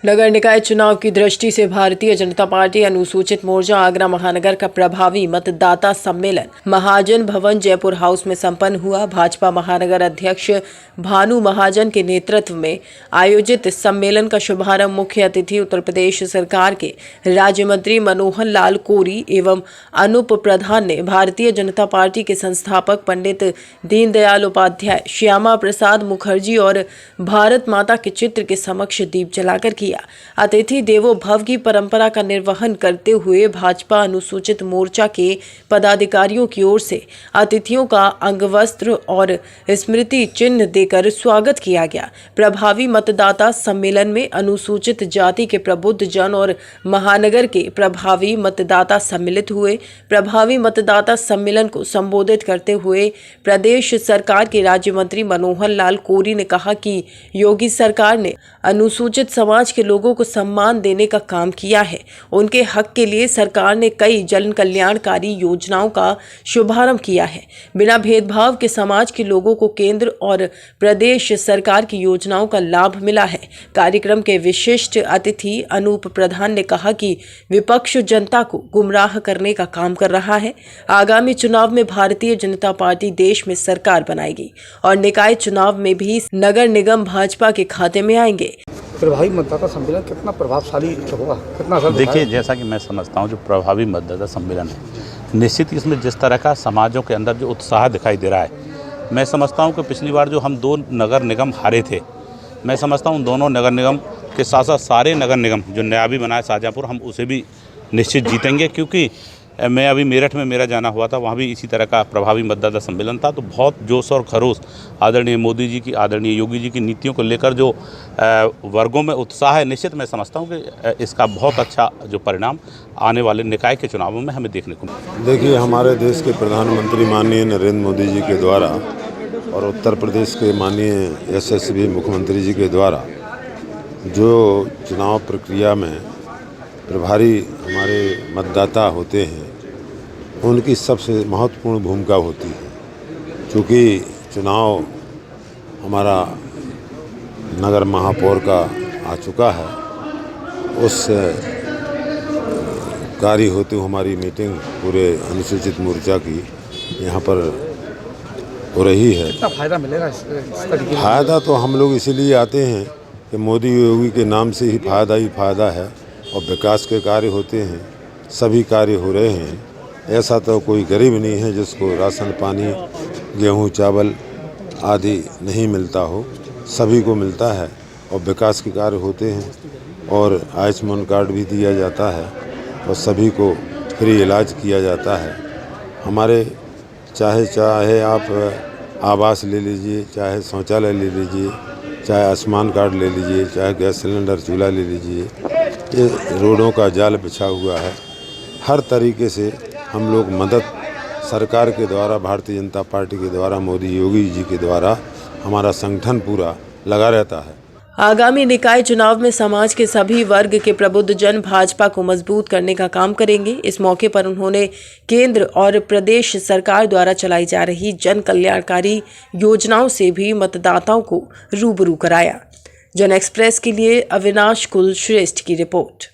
नगर निकाय चुनाव की दृष्टि से भारतीय जनता पार्टी अनुसूचित मोर्चा आगरा महानगर का प्रभावी मतदाता सम्मेलन महाजन भवन जयपुर हाउस में संपन्न हुआ। भाजपा महानगर अध्यक्ष भानु महाजन के नेतृत्व में आयोजित इस सम्मेलन का शुभारंभ मुख्य अतिथि उत्तर प्रदेश सरकार के राज्य मंत्री मनोहर लाल कोरी एवं अनूप प्रधान ने भारतीय जनता पार्टी के संस्थापक पंडित दीनदयाल उपाध्याय, श्यामा प्रसाद मुखर्जी और भारत माता के चित्र के समक्ष दीप जलाकर किया। अतिथि देवो भव की परंपरा का निर्वहन करते हुए भाजपा अनुसूचित मोर्चा के पदाधिकारियों की ओर से अतिथियों का अंगवस्त्र और स्मृति चिन्ह देकर स्वागत किया गया। प्रभावी मतदाता सम्मेलन में अनुसूचित जाति के प्रबुद्ध जन और महानगर के प्रभावी मतदाता सम्मिलित हुए। प्रभावी मतदाता सम्मेलन को संबोधित करते हुए प्रदेश सरकार के राज्य मंत्री मनोहर लाल कोरी ने कहा कि योगी सरकार ने अनुसूचित समाज के लोगों को सम्मान देने का काम किया है। उनके हक के लिए सरकार ने कई जन कल्याणकारी योजनाओं का शुभारंभ किया है। बिना भेदभाव के समाज के लोगों को केंद्र और प्रदेश सरकार की योजनाओं का लाभ मिला है। कार्यक्रम के विशिष्ट अतिथि अनूप प्रधान ने कहा कि विपक्ष जनता को गुमराह करने का काम कर रहा है। आगामी चुनाव में भारतीय जनता पार्टी देश में सरकार बनाएगी और निकाय चुनाव में भी नगर निगम भाजपा के खाते में आएंगे। प्रभावी मतदाता सम्मेलन कितना प्रभावशाली होगा, कितना असर? देखिए, जैसा कि मैं समझता हूँ जो प्रभावी मतदाता सम्मेलन है, निश्चित ही इसमें जिस तरह का समाजों के अंदर जो उत्साह दिखाई दे रहा है, मैं समझता हूँ कि पिछली बार जो हम 2 नगर निगम हारे थे, मैं समझता हूँ दोनों नगर निगम के साथ साथ सारे नगर निगम जो नया भी बना है शाहजहाँपुर, हम उसे भी निश्चित जीतेंगे। क्योंकि मैं अभी मेरठ में मेरा जाना हुआ था, वहाँ भी इसी तरह का प्रभावी मतदाता सम्मेलन था, तो बहुत जोश और खरोश आदरणीय मोदी जी की, आदरणीय योगी जी की नीतियों को लेकर जो वर्गों में उत्साह है, निश्चित मैं समझता हूँ कि इसका बहुत अच्छा जो परिणाम आने वाले निकाय के चुनावों में हमें देखने को मिलेगा। देखिए, हमारे देश के प्रधानमंत्री माननीय नरेंद्र मोदी जी के द्वारा और उत्तर प्रदेश के माननीय यशस्वी मुख्यमंत्री जी के द्वारा जो चुनाव प्रक्रिया में प्रभारी हमारे मतदाता होते हैं, उनकी सबसे महत्वपूर्ण भूमिका होती है। क्योंकि चुनाव हमारा नगर महापौर का आ चुका है, उस कार्य होते हुए हमारी मीटिंग पूरे अनुसूचित मोर्चा की यहाँ पर हो रही है। कितना फायदा मिलेगा इस तरीके? फायदा तो हम लोग इसीलिए आते हैं कि मोदी योगी के नाम से ही फायदा है और विकास के कार्य होते हैं, सभी कार्य हो रहे हैं। ऐसा तो कोई गरीब नहीं है जिसको राशन पानी, गेहूं, चावल आदि नहीं मिलता हो, सभी को मिलता है और विकास के कार्य होते हैं और आयुष्मान कार्ड भी दिया जाता है और सभी को फ्री इलाज किया जाता है। हमारे चाहे आप आवास ले लीजिए, चाहे शौचालय ले लीजिए, चाहे आयुष्मान कार्ड ले लीजिए, चाहे गैस सिलेंडर चूल्हा ले लीजिए, ये रोडों का जाल बिछा हुआ है। हर तरीके से हम लोग मदद सरकार के द्वारा, भारतीय जनता पार्टी के द्वारा, मोदी योगी जी के द्वारा हमारा संगठन पूरा लगा रहता है। आगामी निकाय चुनाव में समाज के सभी वर्ग के प्रबुद्ध जन भाजपा को मजबूत करने का काम करेंगे। इस मौके पर उन्होंने केंद्र और प्रदेश सरकार द्वारा चलाई जा रही जन कल्याणकारी योजनाओं से भी मतदाताओं को रूबरू कराया। जन एक्सप्रेस के लिए अविनाश कुलश्रेष्ठ की रिपोर्ट।